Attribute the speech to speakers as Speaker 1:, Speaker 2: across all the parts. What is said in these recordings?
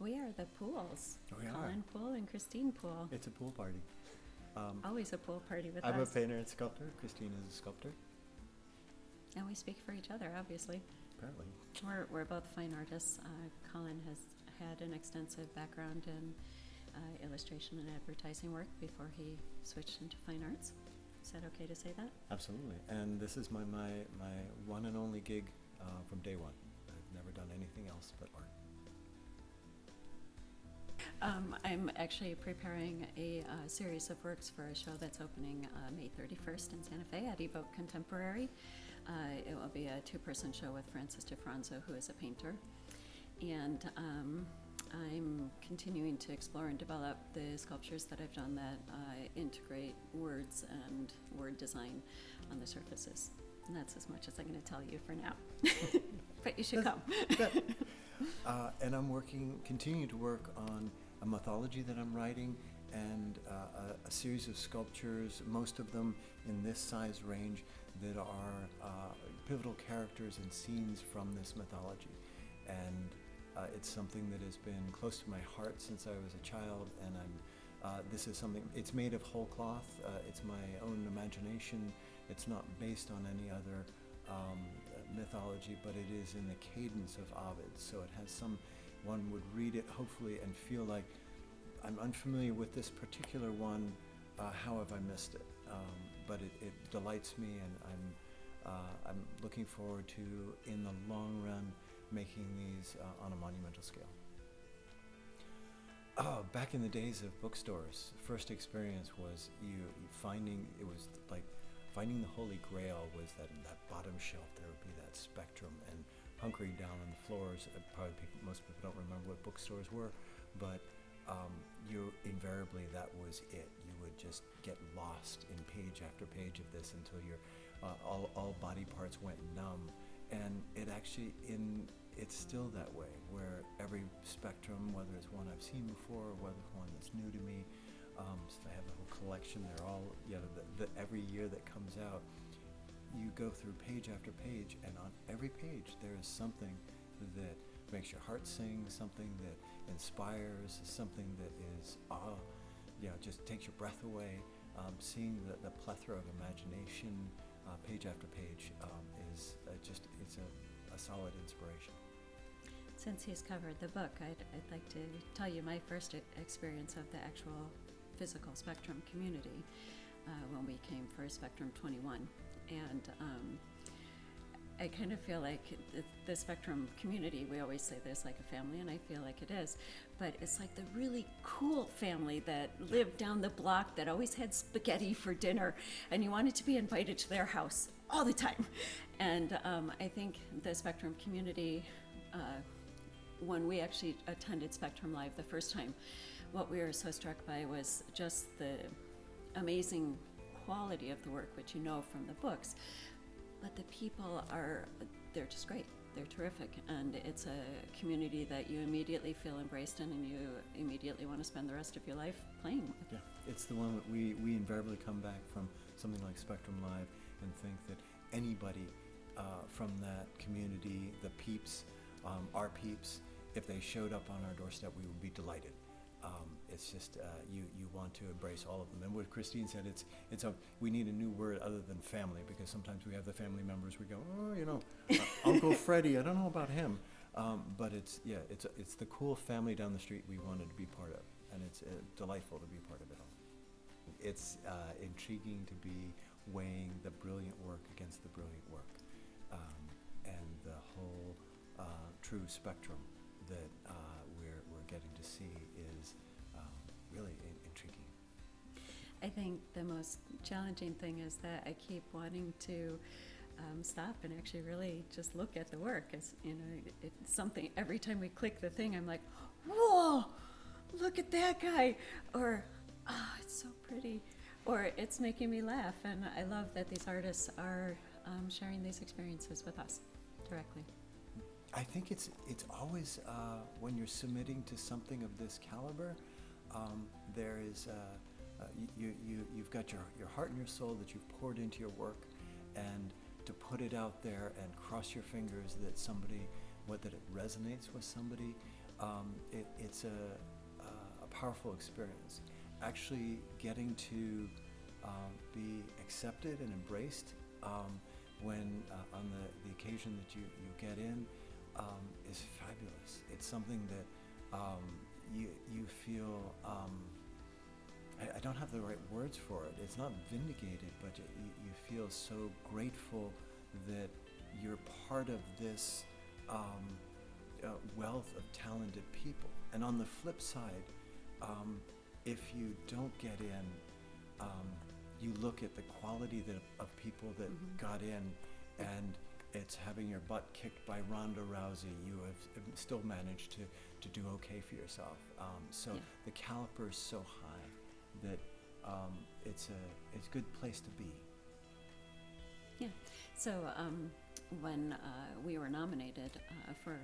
Speaker 1: We are the Pooles.
Speaker 2: We are.
Speaker 1: Colin Poole and Kristine Poole.
Speaker 2: It's a pool party.
Speaker 1: Always a pool party with
Speaker 2: I'm
Speaker 1: us.
Speaker 2: a painter and sculptor. Kristine is a sculptor,
Speaker 1: And we speak for each other, obviously.
Speaker 2: apparently.
Speaker 1: We're both fine artists. Colin has had an extensive background in illustration and advertising work before he switched into fine arts. Is that okay to say that?
Speaker 2: Absolutely. And this is my one and only gig from day one. I've never done anything else but art.
Speaker 1: I'm actually preparing a series of works for a show that's opening May 31st in Santa Fe at Evoke Contemporary. It will be a two-person show with Francis DeFranzo, who is a painter. And I'm continuing to explore and develop the sculptures that I've done that integrate words and word design on the surfaces. And that's as much as I'm going to tell you for now. But you should come.
Speaker 2: And I'm continuing to work on a mythology that I'm writing and a series of sculptures, most of them in this size range, that are pivotal characters and scenes from this mythology. And it's something that has been close to my heart since I was a child, and this is something, it's made of whole cloth, it's my own imagination, it's not based on any other mythology, but it is in the cadence of Ovid, so it has one would read it hopefully and feel like, I'm unfamiliar with this particular one, how have I missed it? But it delights me, and I'm looking forward to, in the long run, making these on a monumental scale. Back in the days of bookstores, first experience was finding the Holy Grail was that in that bottom shelf there would be that spectrum, and hunkering down on the floors. Most people don't remember what bookstores were, but invariably that was it. You would just get lost in page after page of this until your all body parts went numb. And it's still that way, where every spectrum, whether it's one I've seen before or whether it's one that's new to me, so I have a whole collection. They're all, every year that comes out, you go through page after page, and on every page there is something that makes your heart sing, something that inspires, something that is, just takes your breath away. Seeing the plethora of imagination, page after page, is it's a solid inspiration.
Speaker 1: Since he's covered the book, I'd like to tell you my first experience of the actual physical Spectrum community when we came for Spectrum 21. And I kind of feel like the Spectrum community, we always say there's like a family, and I feel like it is, but it's like the really cool family that lived down the block that always had spaghetti for dinner, and you wanted to be invited to their house all the time. And I think the Spectrum community, when we actually attended Spectrum Live the first time, what we were so struck by was just the amazing quality of the work, which you know from the books. But the people they're just great. They're terrific. And it's a community that you immediately feel embraced in, and you immediately want to spend the rest of your life playing with.
Speaker 2: Yeah, it's the one that we invariably come back from something like Spectrum Live and think that anybody from that community, the peeps, our peeps, if they showed up on our doorstep, we would be delighted. It's just you want to embrace all of them. And what Kristine said, we need a new word other than family, because sometimes we have the family members, we go, Uncle Freddie, I don't know about him. But it's the cool family down the street we wanted to be part of, and it's delightful to be part of it all. It's intriguing to be weighing the brilliant work against the brilliant work, and the whole true spectrum that we're getting to see is really intriguing.
Speaker 1: I think the most challenging thing is that I keep wanting to stop and actually really just look at the work. It's something, every time we click the thing, I'm like, whoa, look at that guy, or it's so pretty, or it's making me laugh. And I love that these artists are sharing these experiences with us directly.
Speaker 2: I think it's always when you're submitting to something of this caliber, there is you've got your heart and your soul that you've poured into your work, and to put it out there and cross your fingers that it resonates with somebody, It's a powerful experience. Actually getting to be accepted and embraced when on the occasion that you get in is fabulous. It's something that you feel, I don't have the right words for it. It's not vindicated, but you feel so grateful that you're part of this wealth of talented people. And on the flip side, if you don't get in, you look at the quality of people that got in, and it's having your butt kicked by Ronda Rousey. You have still managed to do okay for yourself. The caliper is so high that it's a good place to be.
Speaker 1: Yeah. So when we were nominated for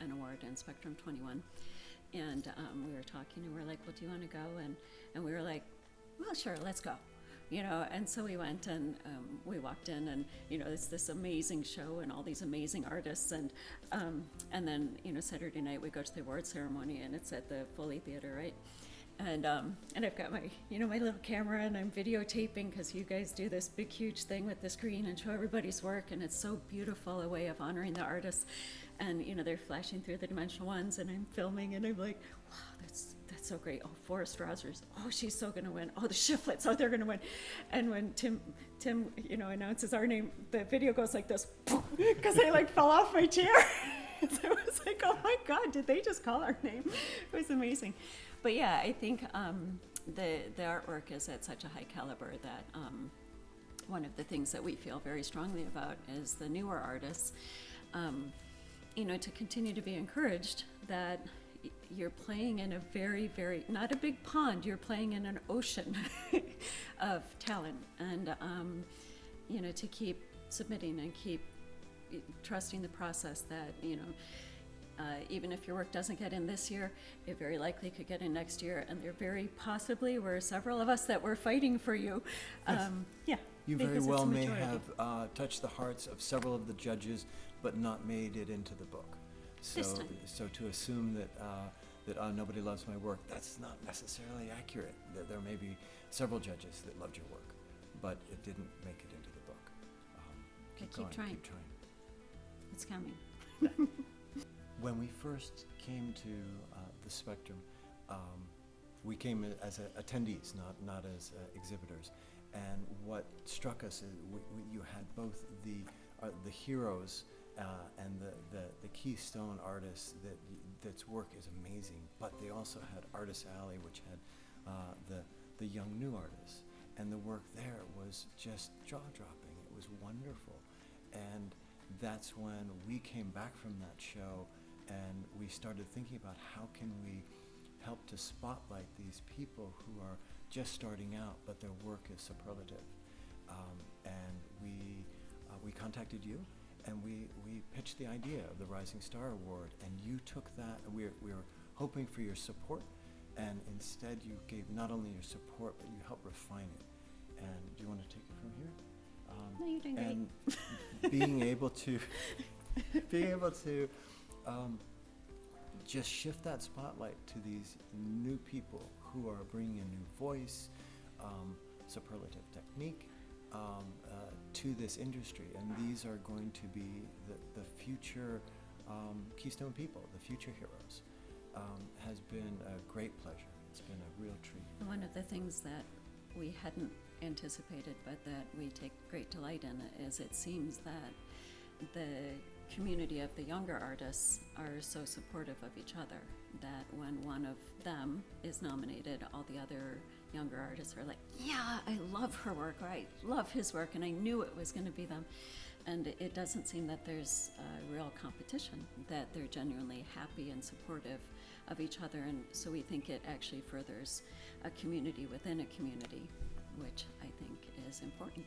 Speaker 1: an award in Spectrum 21, and we were talking, and we were like, well, do you want to go? And we were like, well, sure, let's go. And so we went, and we walked in, and it's this amazing show and all these amazing artists, and then Saturday night we go to the award ceremony, and it's at the Foley Theater, right? And I've got my my little camera, and I'm videotaping, because you guys do this big huge thing with the screen and show everybody's work, and it's so beautiful, a way of honoring the artists. And they're flashing through the dimensional ones, and I'm filming, and I'm like, wow, that's so great. Oh, Forrest Rosers, oh, she's so gonna win. Oh, the Shiflets, oh, they're gonna win. And when Tim announces our name, the video goes like this, because I like fell off my chair. So I was like, oh my God, did they just call our name? It was amazing. But yeah, I think the artwork is at such a high caliber that one of the things that we feel very strongly about is the newer artists, to continue to be encouraged that you're playing in a very, very, not a big pond, you're playing in an ocean of talent, and to keep submitting and keep trusting the process that even if your work doesn't get in this year, it very likely could get in next year, and there very possibly were several of us that were fighting for you.
Speaker 2: You very well may have touched the hearts of several of the judges, but not made it into the book. So to assume that nobody loves my work, that's not necessarily accurate. There may be several judges that loved your work, but it didn't make it into the book. Keep trying.
Speaker 1: It's coming.
Speaker 2: When we first came to the Spectrum, we came as attendees, not as exhibitors. And what struck us is you had both the heroes and the keystone artists that's work is amazing, but they also had Artist Alley, which had the young new artists, and the work there was just jaw-dropping. It was wonderful, and that's when we came back from that show, and we started thinking about how can we help to spotlight these people who are just starting out, but their work is superlative. And we contacted you, and we pitched the idea of the Rising Star Award, and you took that, and we were hoping for your support, and instead you gave not only your support, but you helped refine it. And do you want to take it from here?
Speaker 1: No, you're doing great.
Speaker 2: And being able to just shift that spotlight to these new people who are bringing a new voice, superlative technique to this industry, and these are going to be the future keystone people, the future heroes. Has been a great pleasure. It's been a real treat.
Speaker 1: One of the things that we hadn't anticipated, but that we take great delight in, is it seems that the community of the younger artists are so supportive of each other that when one of them is nominated, all the other younger artists are like, yeah, I love her work, or I love his work, and I knew it was going to be them. And it doesn't seem that there's a real competition, that they're genuinely happy and supportive of each other, and so we think it actually furthers a community within a community, which I think is important.